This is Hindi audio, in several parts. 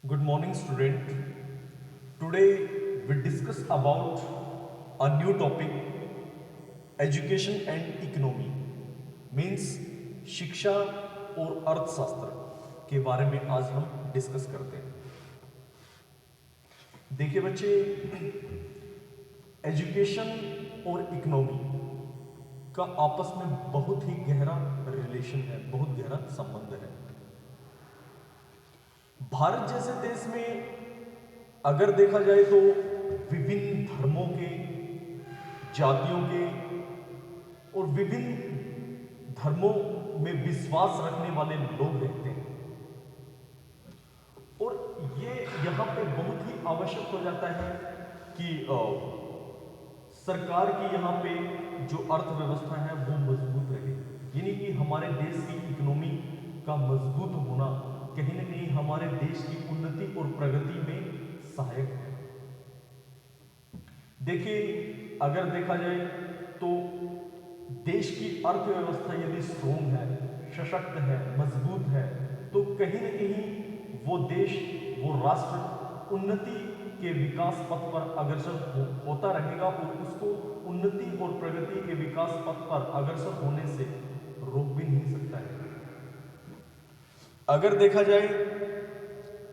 Good morning, student. Today we discuss about a new topic, education and economy. Means शिक्षा और अर्थशास्त्र के बारे में आज हम डिस्कस करते हैं। देखिए बच्चे, एजुकेशन और इकोनॉमी का आपस में बहुत ही गहरा रिलेशन है, बहुत गहरा संबंध है। भारत जैसे देश में अगर देखा जाए तो विभिन्न धर्मों के, जातियों के और विभिन्न धर्मों में विश्वास रखने वाले लोग रहते हैं, और ये यहाँ पे बहुत ही आवश्यक हो जाता है कि सरकार की यहाँ पे जो अर्थव्यवस्था है वो मजबूत रहे। यानी कि हमारे देश की इकोनॉमी का मजबूत होना कहीं ना कहीं हमारे देश की उन्नति और प्रगति में सहायक है। देखिए, अगर देखा जाए तो देश की अर्थव्यवस्था यदि स्ट्रोंग है, सशक्त है, मजबूत है, तो कहीं ना कहीं वो देश, वो राष्ट्र उन्नति के विकास पथ पर अग्रसर होता रहेगा और उसको उन्नति और प्रगति के विकास पथ पर अग्रसर होने से रोक भी नहीं सकता है। अगर देखा जाए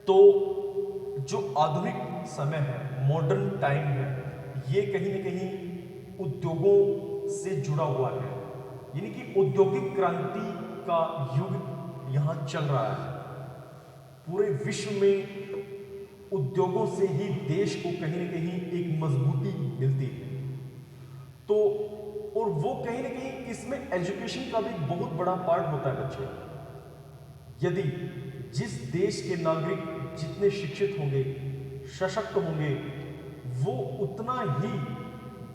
तो जो आधुनिक समय है, मॉडर्न टाइम है, ये कहीं ना कहीं उद्योगों से जुड़ा हुआ है। यानी कि औद्योगिक क्रांति का युग यहाँ चल रहा है। पूरे विश्व में उद्योगों से ही देश को कहीं ना कहीं एक मजबूती मिलती है। तो और वो कहीं ना कहीं इसमें एजुकेशन का भी बहुत बड़ा पार्ट होता है बच्चे। यदि जिस देश के नागरिक जितने शिक्षित होंगे, सशक्त होंगे, वो उतना ही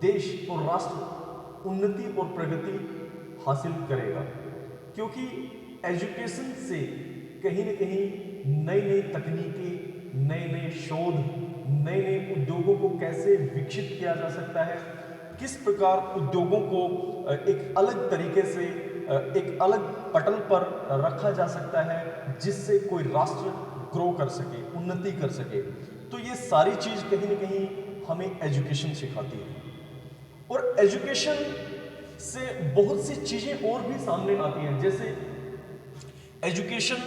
देश और राष्ट्र उन्नति और प्रगति हासिल करेगा। क्योंकि एजुकेशन से कहीं ना कहीं नई नई तकनीकें, नए नए शोध, नए नए उद्योगों को कैसे विकसित किया जा सकता है, किस प्रकार उद्योगों को एक अलग तरीके से, एक अलग पटल पर रखा जा सकता है जिससे कोई राष्ट्र ग्रो कर सके, उन्नति कर सके। तो ये सारी चीज कहीं ना कहीं हमें एजुकेशन सिखाती है। और एजुकेशन से बहुत सी चीजें और भी सामने आती हैं। जैसे एजुकेशन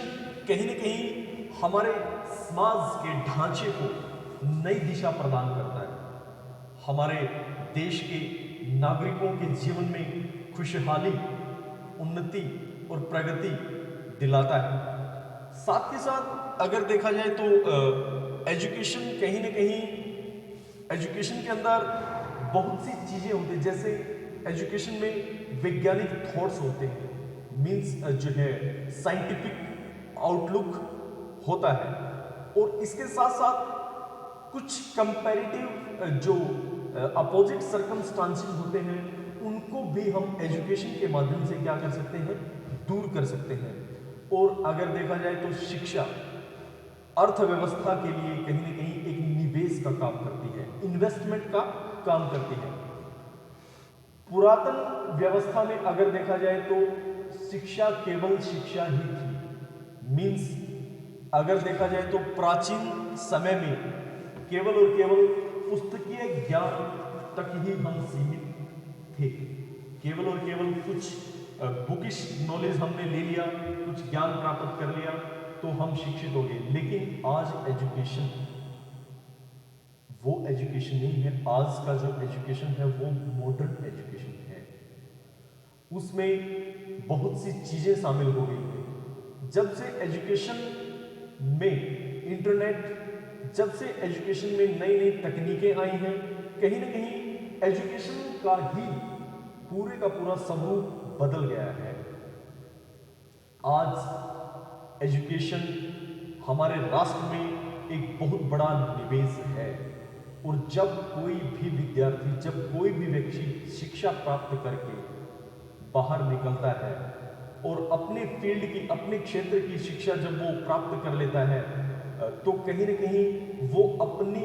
कहीं ना कहीं हमारे समाज के ढांचे को नई दिशा प्रदान करता है, हमारे देश के नागरिकों के जीवन में खुशहाली, उन्नति और प्रगति दिलाता है। साथ ही साथ अगर देखा जाए तो एजुकेशन कहीं ना कहीं, एजुकेशन के अंदर बहुत सी चीजें होती हैं। जैसे एजुकेशन में वैज्ञानिक थॉट्स होते हैं, मींस जो है साइंटिफिक आउटलुक होता है, और इसके साथ साथ कुछ कंपैरेटिव जो अपोजिट सर्कमस्टांसेस होते हैं उनको भी हम एजुकेशन के माध्यम से क्या कर सकते हैं, दूर कर सकते हैं। और अगर देखा जाए तो शिक्षा अर्थव्यवस्था के लिए कहीं ना कहीं एक निवेश का काम करती है, इन्वेस्टमेंट का काम करती है। पुरातन व्यवस्था में अगर देखा जाए तो शिक्षा केवल शिक्षा ही थी। मींस अगर देखा जाए तो प्राचीन समय में केवल और केवल पुस्तकीय ज्ञान तक ही हम सीमित थे। केवल और केवल कुछ बुकिश नॉलेज हमने ले लिया, कुछ ज्ञान प्राप्त कर लिया तो हम शिक्षित हो गए। लेकिन आज एजुकेशन वो एजुकेशन नहीं है। आज का जो एजुकेशन है वो मॉडर्न एजुकेशन है। उसमें बहुत सी चीजें शामिल हो गई हैं। जब से एजुकेशन में इंटरनेट, जब से एजुकेशन में नई नई तकनीकें आई हैं, कहीं ना कहीं एजुकेशन का ही पूरे का पूरा स्वरूप बदल गया है। आज एजुकेशन हमारे राष्ट्र में एक बहुत बड़ा निवेश है। और जब कोई भी विद्यार्थी, जब कोई भी व्यक्ति शिक्षा प्राप्त करके बाहर निकलता है और अपने फील्ड की, अपने क्षेत्र की शिक्षा जब वो प्राप्त कर लेता है तो कहीं ना कहीं वो अपनी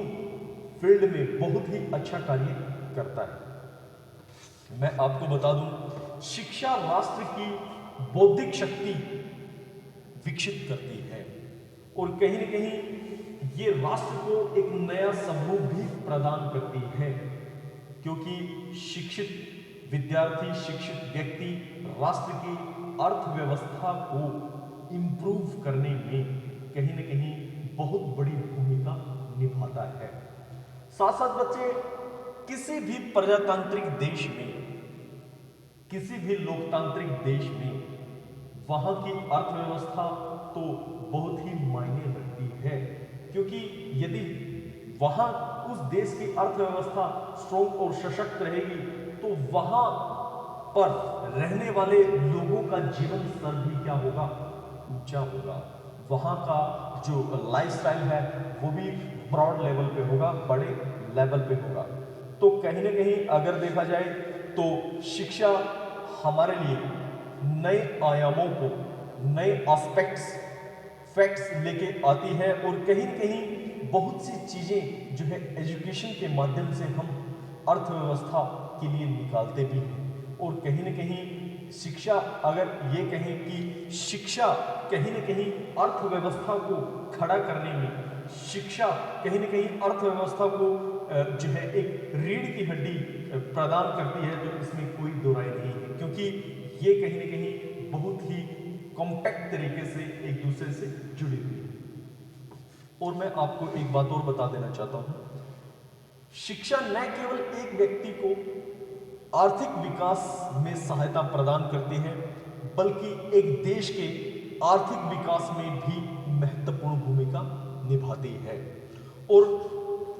फील्ड में बहुत ही अच्छा कार्य करता है। मैं आपको बता दूं, शिक्षा राष्ट्र की बौद्धिक शक्ति विकसित करती है और कहीं ना कहीं ये राष्ट्र को एक नया स्वरूप भी प्रदान करती है, क्योंकि शिक्षित विद्यार्थी, शिक्षित व्यक्ति राष्ट्र की अर्थव्यवस्था को इंप्रूव करने में कहीं न कहीं बहुत बड़ी भूमिका निभाता है। साथ साथ बच्चे, किसी भी प्रजातांत्रिक देश में, किसी भी लोकतांत्रिक देश में वहां की अर्थव्यवस्था तो बहुत ही मायने रखती है, क्योंकि यदि वहां उस देश की अर्थव्यवस्था स्ट्रॉन्ग और सशक्त रहेगी तो वहां पर रहने वाले लोगों का जीवन स्तर भी क्या होगा, ऊंचा होगा। वहां का जो लाइफस्टाइल है वो भी ब्रॉड लेवल पे होगा, बड़े लेवल पे होगा। तो कहीं ना कहीं अगर देखा जाए तो शिक्षा हमारे लिए नए आयामों को, नए एस्पेक्ट्स, फैक्ट्स लेके आती है, और कहीं न कहीं बहुत सी चीज़ें जो है एजुकेशन के माध्यम से हम अर्थव्यवस्था के लिए निकालते भी हैं। और कहीं न कहीं शिक्षा, अगर ये कहें कि शिक्षा कहीं न कहीं अर्थव्यवस्था को खड़ा करने में, शिक्षा कहीं न कहीं अर्थव्यवस्था को जो है एक रीढ़ की हड्डी प्रदान करती है, तो इसमें कोई दो राय नहीं है, क्योंकि ये कहीं न कहीं बहुत ही कॉम्पैक्ट तरीके से एक दूसरे से जुड़ी हुई है। और मैं आपको एक बात और बता देना चाहता हूं, शिक्षा न केवल एक व्यक्ति को आर्थिक विकास में सहायता प्रदान करती है, बल्कि एक देश के आर्थिक विकास में भी महत्वपूर्ण भूमिका निभाती है। और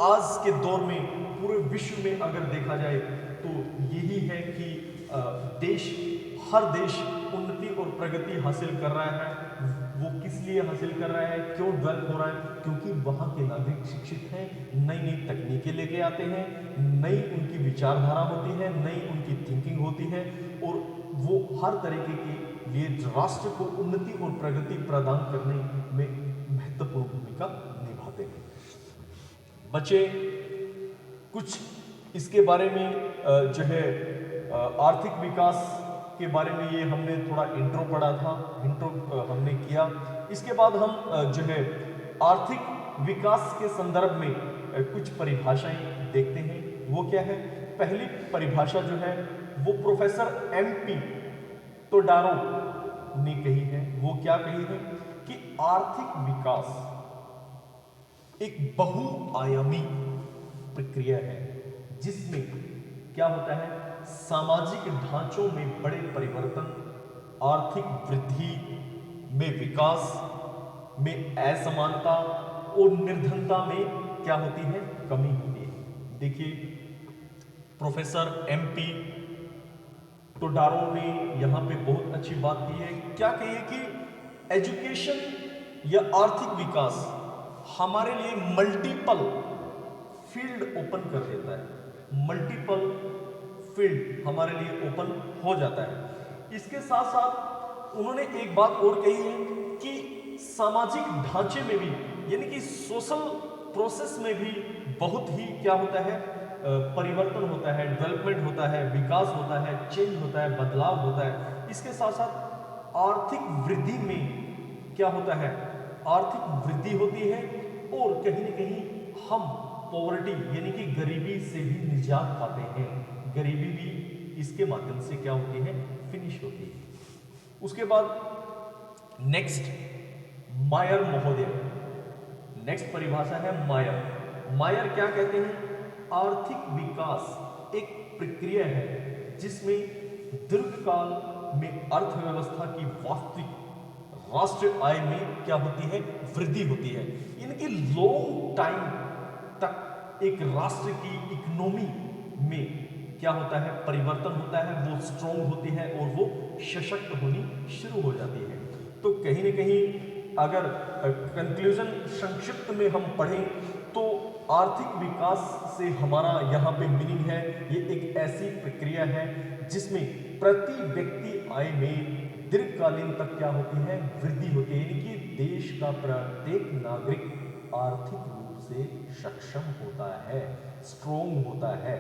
आज के दौर में पूरे विश्व में अगर देखा जाए तो यही है कि देश, हर देश उन्नति और प्रगति हासिल कर रहा है। वो किस लिए हासिल कर रहा है, क्यों डेवलप हो रहा है? क्योंकि वहाँ के नागरिक शिक्षित हैं, नई नई तकनीकें लेके आते हैं, नई उनकी विचारधारा होती है, नई उनकी थिंकिंग होती है, और वो हर तरीके के लिए राष्ट्र को उन्नति और प्रगति प्रदान करने में महत्वपूर्ण भूमिका निभाते हैं। बच्चे, कुछ इसके बारे में जो है आर्थिक विकास के बारे में ये हमने थोड़ा इंट्रो पढ़ा था, इंट्रो हमने किया। इसके बाद हम जो है आर्थिक विकास के संदर्भ में कुछ परिभाषाएं देखते हैं। वो क्या है? पहली परिभाषा जो है वो प्रोफेसर एमपी टोडारो ने कही है। वो क्या कही है कि आर्थिक विकास एक बहुआयामी प्रक्रिया है, जिसमें क्या होता है, सामाजिक ढांचों में बड़े परिवर्तन, आर्थिक वृद्धि में विकास में असमानता और निर्धनता में क्या होती है, कमी होती है। देखिए, प्रोफेसर एमपी टोडारो ने यहाँ पे बहुत अच्छी बात की है। क्या कही है कि एजुकेशन या आर्थिक विकास हमारे लिए मल्टीपल फील्ड ओपन कर देता है, मल्टीपल फील्ड हमारे लिए ओपन हो जाता है। इसके साथ साथ उन्होंने एक बात और कही है कि सामाजिक ढांचे में भी, यानी कि सोशल प्रोसेस में भी बहुत ही क्या होता है, परिवर्तन होता है, डेवलपमेंट होता है, विकास होता है, चेंज होता है, बदलाव होता है। इसके साथ साथ आर्थिक वृद्धि में क्या होता है, आर्थिक वृद्धि होती है, और कहीं ना कहीं हम पॉवर्टी यानी कि गरीबी से भी निजात पाते हैं। गरीबी भी इसके माध्यम से क्या होती है, फिनिश होती है। उसके बाद नेक्स्ट मायर महोदय, नेक्स्ट परिभाषा है मायर। मायर क्या कहते हैं? आर्थिक विकास एक प्रक्रिया है जिसमें दीर्घकाल में अर्थव्यवस्था की वास्तविक राष्ट्र आय में क्या होती है, वृद्धि होती है। यानी कि लॉन्ग टाइम तक एक राष्ट्र की इकोनॉमी में क्या होता है, परिवर्तन होता है, वो स्ट्रॉन्ग होती है और वो सशक्त होनी शुरू हो जाती है। तो कहीं ना कहीं अगर कंक्लूजन संक्षिप्त में हम पढ़ें तो आर्थिक विकास से हमारा यहाँ पे मीनिंग है, ये एक ऐसी प्रक्रिया है जिसमें प्रति व्यक्ति आय में दीर्घकालीन तक क्या होती है, वृद्धि होती है। यानी कि देश का प्रत्येक नागरिक आर्थिक रूप से सक्षम होता है, स्ट्रॉन्ग होता है,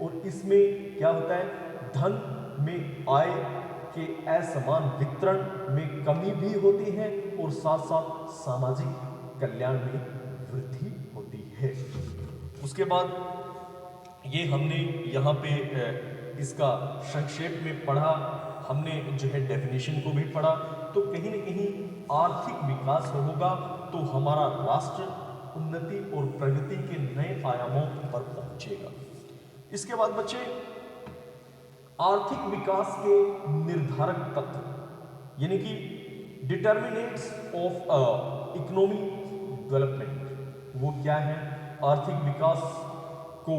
और इसमें क्या होता है, धन में आय के असमान वितरण में कमी भी होती है, और साथ साथ सामाजिक कल्याण में वृद्धि होती है। उसके बाद ये हमने यहाँ पे इसका संक्षेप में पढ़ा, हमने जो है डेफिनेशन को भी पढ़ा। तो कहीं न कहीं आर्थिक विकास होगा तो हमारा राष्ट्र उन्नति और प्रगति के नए आयामों पर पहुंचेगा। इसके बाद बच्चे आर्थिक विकास के निर्धारक तत्व यानी कि डिटर्मिनेंट्स ऑफ इकोनॉमिक डेवलपमेंट वो क्या है। आर्थिक विकास को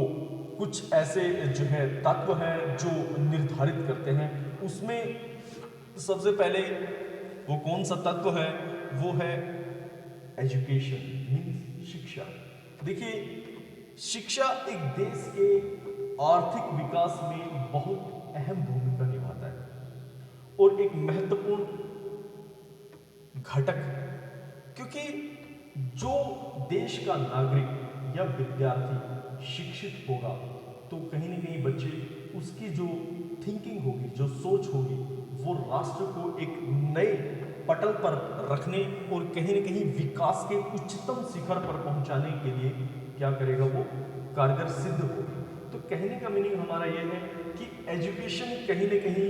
कुछ ऐसे जो है तत्व हैं जो निर्धारित करते हैं। उसमें सबसे पहले वो कौन सा तत्व है, वो है एजुकेशन मीन्स शिक्षा। देखिए शिक्षा एक देश के आर्थिक विकास में बहुत अहम भूमिका निभाता है और एक महत्वपूर्ण घटक है, क्योंकि जो देश का नागरिक या विद्यार्थी शिक्षित होगा तो कहीं न कहीं बच्चे उसकी जो थिंकिंग होगी, जो सोच होगी, वो राष्ट्र को एक नए पटल पर रखने और कहीं न कहीं विकास के उच्चतम शिखर पर पहुंचाने के लिए क्या करेगा, वो कारगर सिद्ध होगा। तो कहने का मीनिंग हमारा ये है कि एजुकेशन कहीं न कहीं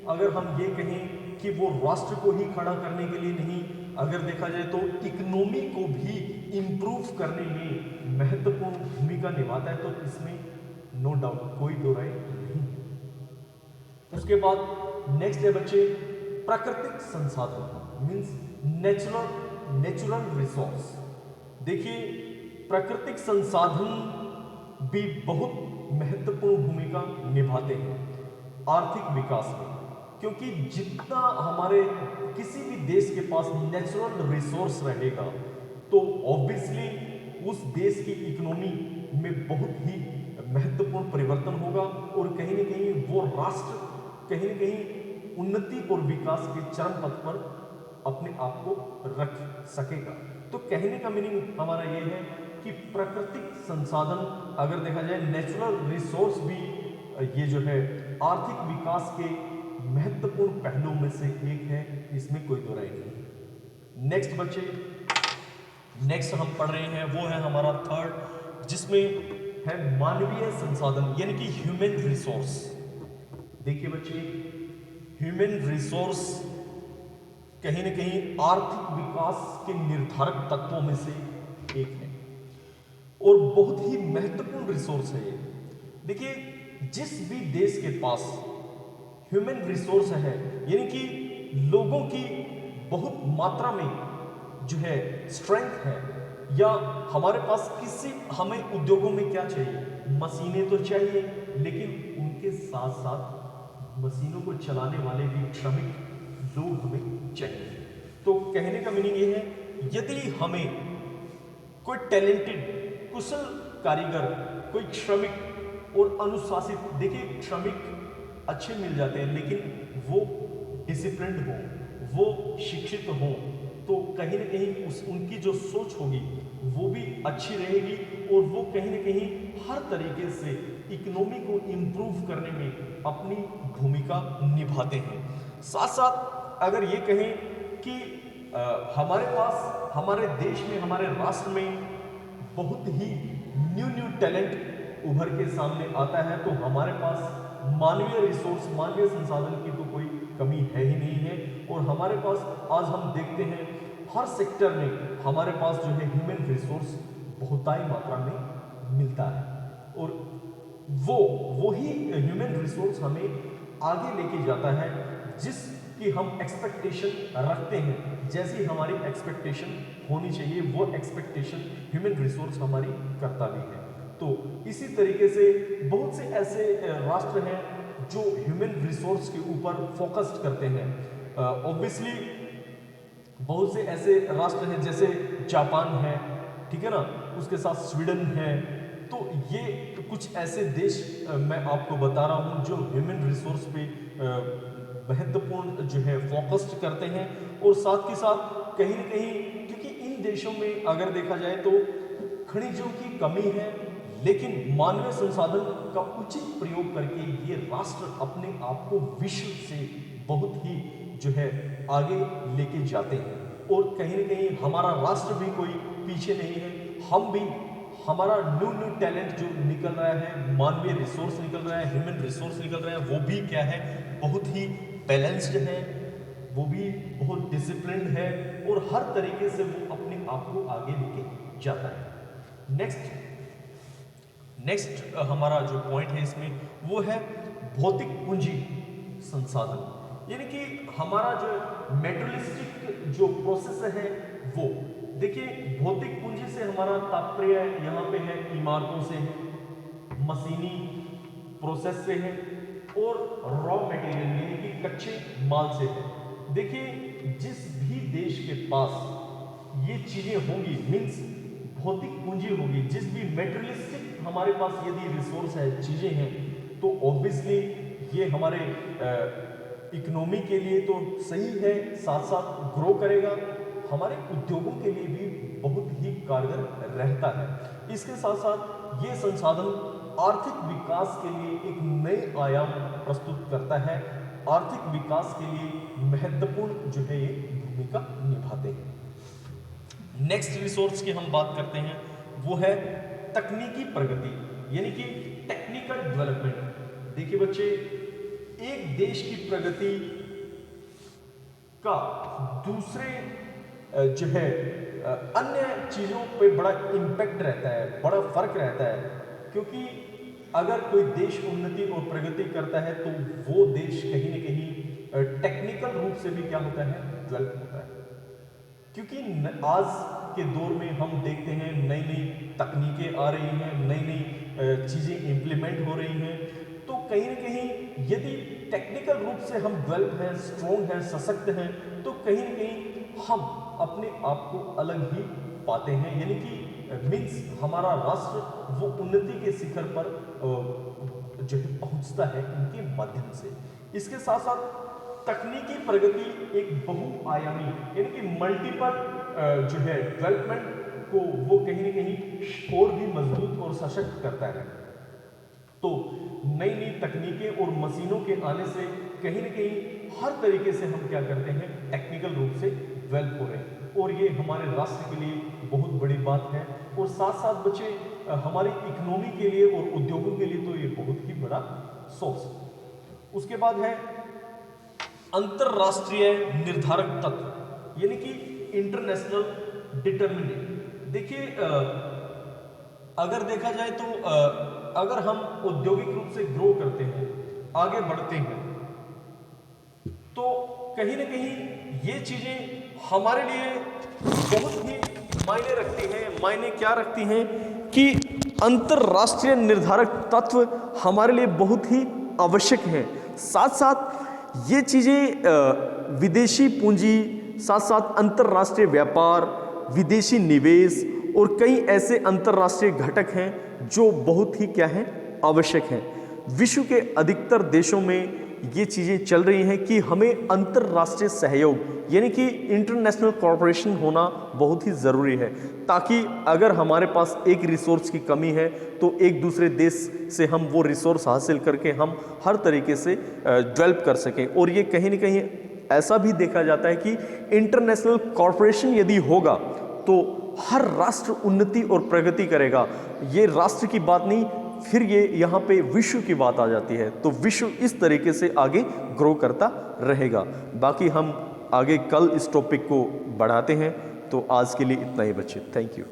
अगर हम ये कहें कि वो राष्ट्र को ही खड़ा करने के लिए नहीं, अगर देखा जाए तो इकोनॉमी को भी इम्प्रूव करने में महत्वपूर्ण भूमिका निभाता है। तो इसमें नो डाउट कोई दो राय नहीं। उसके बाद नेक्स्ट है बच्चे प्राकृतिक संसाधन मीन्स नेचुरल रिसोर्स। देखिए प्राकृतिक संसाधन भी बहुत महत्वपूर्ण भूमिका निभाते हैं आर्थिक विकास में, क्योंकि जितना हमारे किसी भी देश के पास नेचुरल रिसोर्स रहेगा तो ऑब्वियसली उस देश की इकोनॉमी में बहुत ही महत्वपूर्ण परिवर्तन होगा और कहीं न कहीं वो राष्ट्र कहीं न कहीं उन्नति और विकास के चरम पथ पर अपने आप को रख सकेगा। तो कहने का मीनिंग हमारा ये है कि प्राकृतिक संसाधन अगर देखा जाए नेचुरल रिसोर्स भी ये जो है आर्थिक विकास के महत्वपूर्ण पहलुओं में से एक है, इसमें कोई दो राय नहीं। नेक्स्ट बच्चे नेक्स्ट हम पढ़ रहे हैं वो है हमारा थर्ड, जिसमें है मानवीय संसाधन यानी कि ह्यूमन रिसोर्स। देखिए बच्चे ह्यूमन रिसोर्स कहीं न कहीं आर्थिक विकास के निर्धारक तत्वों में से एक है और बहुत ही महत्वपूर्ण रिसोर्स है ये। देखिए जिस भी देश के पास ह्यूमन रिसोर्स है यानी कि लोगों की बहुत मात्रा में जो है स्ट्रेंथ है, या हमारे पास किसी हमें उद्योगों में क्या चाहिए, मशीनें तो चाहिए, लेकिन उनके साथ साथ मशीनों को चलाने वाले भी श्रमिक लोग हमें चाहिए। तो कहने का मीनिंग ये है यदि हमें कोई टैलेंटेड कुशल कारीगर, कोई श्रमिक और अनुशासित, देखिए श्रमिक अच्छे मिल जाते हैं लेकिन वो डिसिप्लिन्ड हो, वो शिक्षित हो, तो कहीं न कहीं उनकी जो सोच होगी वो भी अच्छी रहेगी और वो कहीं न कहीं हर तरीके से इकोनॉमी को इम्प्रूव करने में अपनी भूमिका निभाते हैं। साथ साथ अगर ये कहें कि हमारे पास हमारे देश में हमारे राष्ट्र में बहुत ही न्यू टैलेंट उभर के सामने आता है, तो हमारे पास मानवीय रिसोर्स मानवीय संसाधन की तो कोई कमी है ही नहीं है। और हमारे पास आज हम देखते हैं हर सेक्टर में हमारे पास जो है ह्यूमन रिसोर्स बहुतायत मात्रा में मिलता है और वो ही ह्यूमन रिसोर्स हमें आगे लेके जाता है जिसकी हम एक्सपेक्टेशन रखते हैं। जैसी हमारी एक्सपेक्टेशन होनी चाहिए वो एक्सपेक्टेशन ह्यूमन रिसोर्स हमारी करता भी है। तो इसी तरीके से बहुत से ऐसे राष्ट्र हैं जो ह्यूमन रिसोर्स के ऊपर फोकस्ड करते हैं। ऑब्वियसली बहुत से ऐसे राष्ट्र हैं जैसे जापान है, ठीक है ना, उसके साथ स्वीडन है। तो ये कुछ ऐसे देश मैं आपको बता रहा हूँ जो ह्यूमन रिसोर्स पे महत्वपूर्ण जो है फोकस्ड करते हैं। और साथ के साथ कहीं न कहीं क्योंकि इन देशों में अगर देखा जाए तो खनिजों की कमी है, लेकिन मानवीय संसाधन का उचित प्रयोग करके ये राष्ट्र अपने आप को विश्व से बहुत ही जो है आगे लेके जाते हैं। और कहीं न कहीं हमारा राष्ट्र भी कोई पीछे नहीं है, हम भी हमारा न्यू न्यू टैलेंट जो निकल रहा है, मानवीय रिसोर्स निकल रहा है, ह्यूमन रिसोर्स निकल रहा है, वो भी क्या है, बहुत ही बैलेंस्ड है, वो भी बहुत डिसिप्लिन्ड है और हर तरीके से वो अपने आप को आगे लेके जाता है। नेक्स्ट हमारा जो पॉइंट है इसमें वो है भौतिक पूंजी संसाधन, यानी कि हमारा जो मेटेरियलिस्टिक जो प्रोसेस है वो देखिए, भौतिक पूंजी से हमारा तात्पर्य यहाँ पे है इमारतों से है, मशीनी प्रोसेस से है और रॉ मटेरियल यानी कि कच्चे माल से है। देखिए, जिस भी देश के पास ये चीजें होंगी, मीन्स भौतिक पूंजी होगी, जिस भी मेटेरियलिस्टिक हमारे पास यदि रिसोर्स है, चीजें हैं, तो ऑब्वियसली ये हमारे इकोनॉमी के लिए तो सही है, साथ साथ ग्रो करेगा, हमारे उद्योगों के लिए भी बहुत ही कारगर रहता है। इसके साथ साथ ये संसाधन आर्थिक विकास के लिए एक नए आयाम प्रस्तुत करता है, आर्थिक विकास के लिए महत्वपूर्ण जो है ये भूमिका निभाते हैं। नेक्स्ट रिसोर्स की हम बात करते हैं वो है तकनीकी प्रगति, यानी कि टेक्निकल डेवलपमेंट। देखिए बच्चे, एक देश की प्रगति का दूसरे जो है अन्य चीजों पे बड़ा इम्पैक्ट रहता है, बड़ा फर्क रहता है, क्योंकि अगर कोई देश उन्नति और प्रगति करता है तो वो देश कहीं ना कहीं टेक्निकल रूप से भी क्या होता है, डेवलप होता है। क्योंकि आज के दौर में हम देखते हैं नई नई तकनीकें आ रही हैं, नई नई चीज़ें इम्प्लीमेंट हो रही हैं, तो कहीं ना कहीं यदि टेक्निकल रूप से हम डेवलप हैं, स्ट्रॉन्ग हैं, सशक्त हैं, तो कहीं ना कहीं हम अपने आप को अलग ही पाते हैं, यानी कि मीन्स हमारा राष्ट्र वो उन्नति के शिखर पर जो है पहुंचता है इनके माध्यम से। इसके साथ साथ तकनीकी प्रगति एक बहुआयामी यानी कि मल्टीपल जो है डेवलपमेंट को वो कहीं ना कहीं और भी मजबूत और सशक्त करता है। तो नई नई तकनीकें और मशीनों के आने से कहीं ना कहीं हर तरीके से हम क्या करते हैं, टेक्निकल रूप से डेवलप हो रहे हैं, और ये हमारे राष्ट्र के लिए बहुत बड़ी बात है, और साथ साथ बच्चे हमारी इकोनॉमी के लिए और उद्योगों के लिए तो ये बहुत ही बड़ा सोर्स है। उसके बाद है अंतरराष्ट्रीय निर्धारक तत्व, यानी कि इंटरनेशनल डिटर्मिनेंट। देखिए, अगर देखा जाए तो अगर हम औद्योगिक रूप से ग्रो करते हैं, आगे बढ़ते हैं, तो कहीं ना कहीं ये चीजें हमारे लिए बहुत ही मायने रखती हैं। मायने क्या रखती हैं कि अंतरराष्ट्रीय निर्धारक तत्व हमारे लिए बहुत ही आवश्यक हैं। साथ साथ ये चीजें विदेशी पूंजी, साथ साथ अंतरराष्ट्रीय व्यापार, विदेशी निवेश और कई ऐसे अंतरराष्ट्रीय घटक हैं जो बहुत ही क्या है, आवश्यक हैं। विश्व के अधिकतर देशों में ये चीज़ें चल रही हैं कि हमें अंतरराष्ट्रीय सहयोग यानी कि इंटरनेशनल कॉर्पोरेशन होना बहुत ही ज़रूरी है, ताकि अगर हमारे पास एक रिसोर्स की कमी है तो एक दूसरे देश से हम वो रिसोर्स हासिल करके हम हर तरीके से डेवलप कर सकें। और ये कहीं ना कहीं ऐसा भी देखा जाता है कि इंटरनेशनल कॉर्पोरेशन यदि होगा तो हर राष्ट्र उन्नति और प्रगति करेगा। ये राष्ट्र की बात नहीं, फिर ये यहाँ पे विश्व की बात आ जाती है, तो विश्व इस तरीके से आगे ग्रो करता रहेगा। बाकी हम आगे कल इस टॉपिक को बढ़ाते हैं। तो आज के लिए इतना ही बच्चे, थैंक यू।